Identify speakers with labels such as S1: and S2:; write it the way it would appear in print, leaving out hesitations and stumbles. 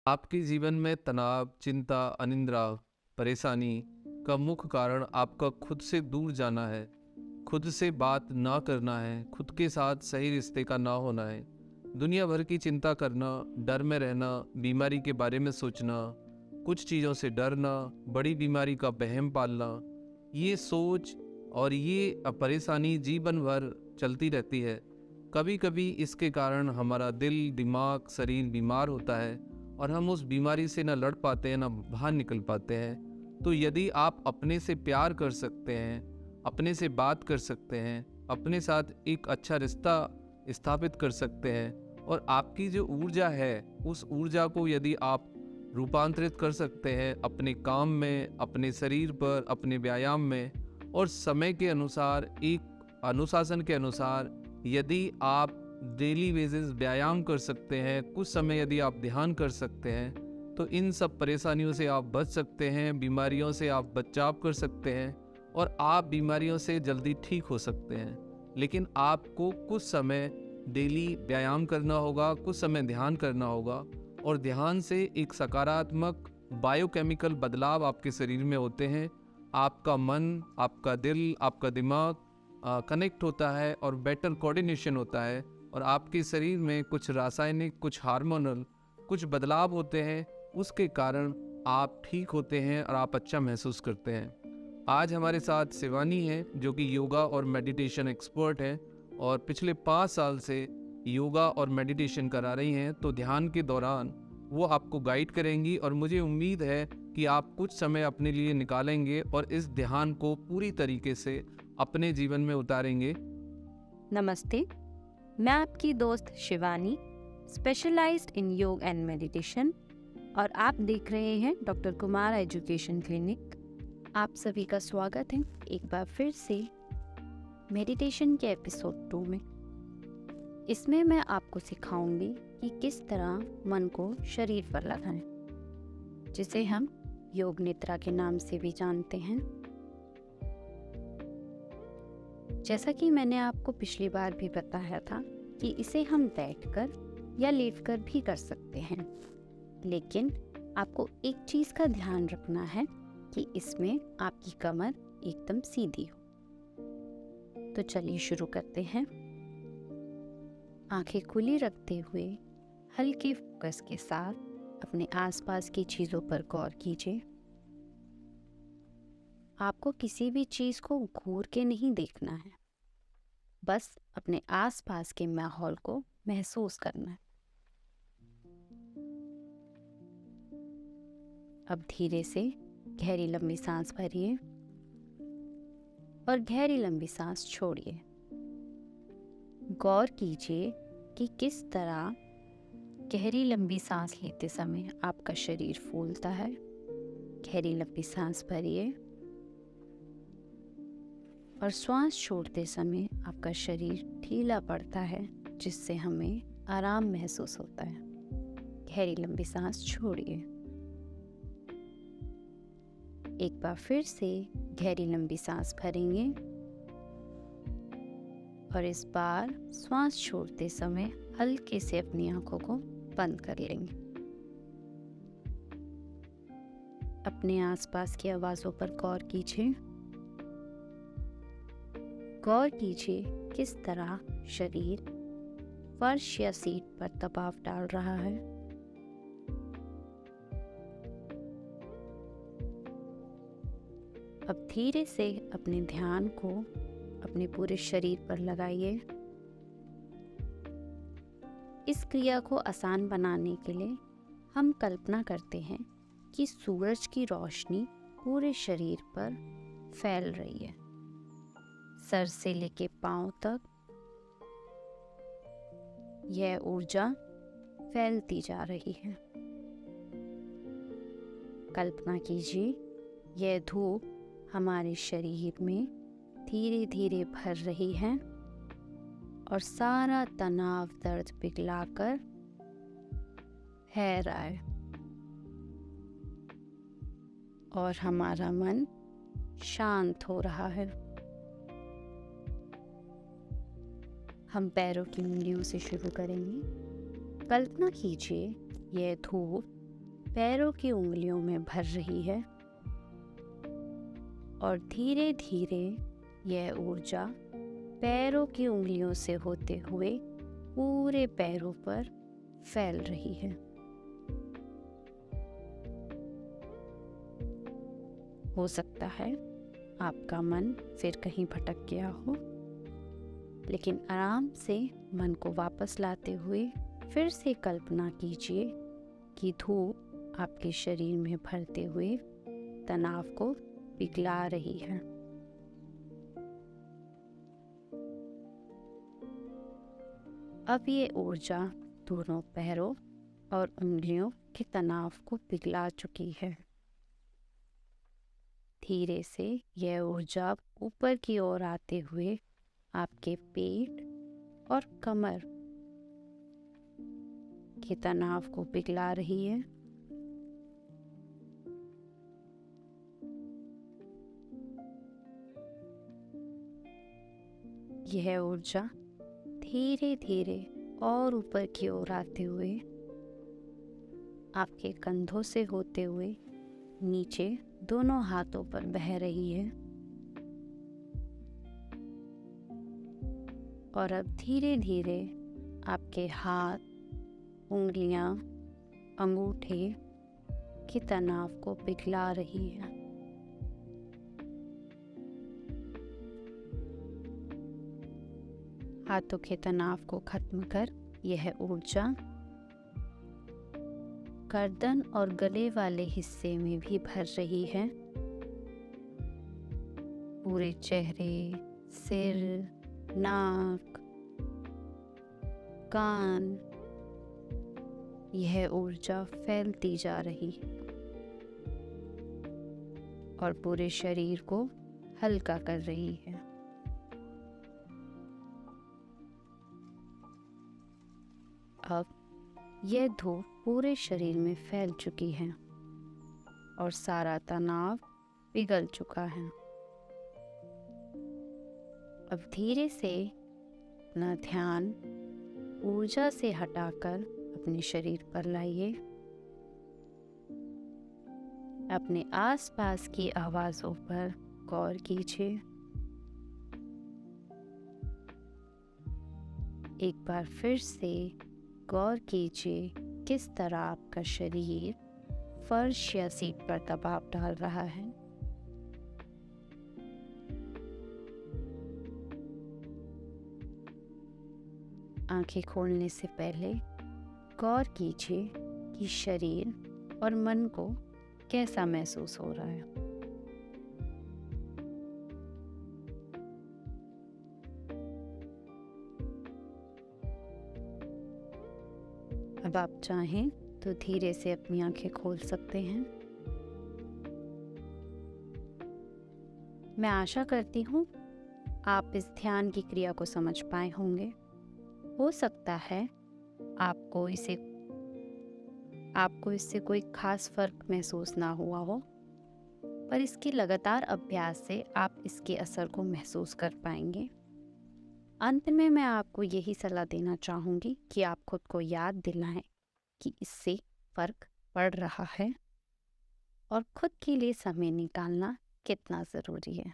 S1: आपके जीवन में तनाव, चिंता, अनिद्रा, परेशानी का मुख्य कारण आपका खुद से दूर जाना है, खुद से बात ना करना है, खुद के साथ सही रिश्ते का ना होना है। दुनिया भर की चिंता करना, डर में रहना, बीमारी के बारे में सोचना, कुछ चीज़ों से डरना, बड़ी बीमारी का वहम पालना, ये सोच और ये परेशानी जीवन भर चलती रहती है। कभी कभी इसके कारण हमारा दिल, दिमाग, शरीर बीमार होता है और हम उस बीमारी से ना लड़ पाते हैं, ना बाहर निकल पाते हैं। तो यदि आप अपने से प्यार कर सकते हैं, अपने से बात कर सकते हैं, अपने साथ एक अच्छा रिश्ता स्थापित कर सकते हैं और आपकी जो ऊर्जा है, उस ऊर्जा को यदि आप रूपांतरित कर सकते हैं अपने काम में, अपने शरीर पर, अपने व्यायाम में और समय के अनुसार, एक अनुशासन के अनुसार यदि आप डेली बेसिस व्यायाम कर सकते हैं, कुछ समय यदि आप ध्यान कर सकते हैं, तो इन सब परेशानियों से आप बच सकते हैं, बीमारियों से आप बचाव कर सकते हैं और आप बीमारियों से जल्दी ठीक हो सकते हैं। लेकिन आपको कुछ समय डेली व्यायाम करना होगा, कुछ समय ध्यान करना होगा और ध्यान से एक सकारात्मक बायोकेमिकल बदलाव आपके शरीर में होते हैं। आपका मन, आपका दिल, आपका दिमाग कनेक्ट होता है और बेटर कोऑर्डिनेशन होता है और आपके शरीर में कुछ रासायनिक, कुछ हार्मोनल, कुछ बदलाव होते हैं। उसके कारण आप ठीक होते हैं और आप अच्छा महसूस करते हैं। आज हमारे साथ शिवानी है जो कि योगा और मेडिटेशन एक्सपर्ट हैं और पिछले 5 साल से योगा और मेडिटेशन करा रही हैं। तो ध्यान के दौरान वो आपको गाइड करेंगी और मुझे उम्मीद है कि आप कुछ समय अपने लिए निकालेंगे और इस ध्यान को पूरी तरीके से अपने जीवन में उतारेंगे।
S2: नमस्ते, मैं आपकी दोस्त शिवानी, स्पेशलाइज्ड इन योग एंड मेडिटेशन, और आप देख रहे हैं डॉक्टर कुमार एजुकेशन क्लिनिक। आप सभी का स्वागत है एक बार फिर से मेडिटेशन के एपिसोड 2 में। इसमें मैं आपको सिखाऊंगी कि किस तरह मन को शरीर पर लगाएं, जिसे हम योग निद्रा के नाम से भी जानते हैं। जैसा कि मैंने आपको पिछली बार भी बताया था कि इसे हम बैठकर या लेटकर भी कर सकते हैं, लेकिन आपको एक चीज़ का ध्यान रखना है कि इसमें आपकी कमर एकदम सीधी हो। तो चलिए शुरू करते हैं। आंखें खुली रखते हुए हल्के फोकस के साथ अपने आसपास की चीज़ों पर गौर कीजिए। आपको किसी भी चीज़ को घूर के नहीं देखना है, बस अपने आसपास के माहौल को महसूस करना है। अब धीरे से गहरी लंबी सांस भरिए और गहरी लंबी सांस छोड़िए। गौर कीजिए कि किस तरह गहरी लंबी सांस लेते समय आपका शरीर फूलता है। गहरी लंबी सांस भरिए और श्वास छोड़ते समय आपका शरीर ढीला पड़ता है, जिससे हमें आराम महसूस होता है। गहरी लंबी सांस छोड़िए। एक बार फिर से गहरी लंबी सांस भरेंगे और इस बार श्वास छोड़ते समय हल्के से अपनी आंखों को बंद कर लेंगे। अपने आसपास की आवाज़ों पर गौर कीजिए। गौर कीजिए किस तरह शरीर फर्श या सीट पर दबाव डाल रहा है। अब धीरे से अपने ध्यान को अपने पूरे शरीर पर लगाइए। इस क्रिया को आसान बनाने के लिए हम कल्पना करते हैं कि सूरज की रोशनी पूरे शरीर पर फैल रही है, सर से लेके पांव तक यह ऊर्जा फैलती जा रही है। कल्पना कीजिए यह धूप हमारे शरीर में धीरे धीरे भर रही है और सारा तनाव, दर्द पिघलाकर बह रहा है और हमारा मन शांत हो रहा है। हम पैरों की उंगलियों से शुरू करेंगे। कल्पना कीजिए यह धूप पैरों की उंगलियों में भर रही है और धीरे धीरे यह ऊर्जा पैरों की उंगलियों से होते हुए पूरे पैरों पर फैल रही है। हो सकता है आपका मन फिर कहीं भटक गया हो, लेकिन आराम से मन को वापस लाते हुए फिर से कल्पना कीजिए कि धूप आपके शरीर में भरते हुए तनाव को पिघला रही है। अब ये ऊर्जा दोनों पैरों और उंगलियों के तनाव को पिघला चुकी है। धीरे से यह ऊर्जा ऊपर की ओर आते हुए आपके पेट और कमर के तनाव को पिघला रही है। यह ऊर्जा धीरे धीरे और ऊपर की ओर आते हुए आपके कंधों से होते हुए नीचे दोनों हाथों पर बह रही है और अब धीरे धीरे आपके हाथ, उंगलियां, अंगूठे के तनाव को पिघला रही है। हाथों के तनाव को खत्म कर यह ऊर्जा गर्दन और गले वाले हिस्से में भी भर रही है। पूरे चेहरे, सिर, नाक, कान, यह ऊर्जा फैलती जा रही है और पूरे शरीर को हल्का कर रही है। अब यह धूप पूरे शरीर में फैल चुकी है और सारा तनाव पिघल चुका है। अब धीरे से अपना ध्यान ऊर्जा से हटाकर अपने शरीर पर लाइए। अपने आसपास की आवाजों पर गौर कीजिए। एक बार फिर से गौर कीजिए किस तरह आपका शरीर फर्श या सीट पर दबाव डाल रहा है। आंखें खोलने से पहले गौर कीजिए कि शरीर और मन को कैसा महसूस हो रहा है। अब आप चाहें तो धीरे से अपनी आंखें खोल सकते हैं। मैं आशा करती हूँ आप इस ध्यान की क्रिया को समझ पाए होंगे। हो सकता है आपको इससे कोई खास फर्क महसूस ना हुआ हो, पर इसके लगातार अभ्यास से आप इसके असर को महसूस कर पाएंगे। अंत में मैं आपको यही सलाह देना चाहूँगी कि आप खुद को याद दिलाएं कि इससे फर्क पड़ रहा है और खुद के लिए समय निकालना कितना ज़रूरी है।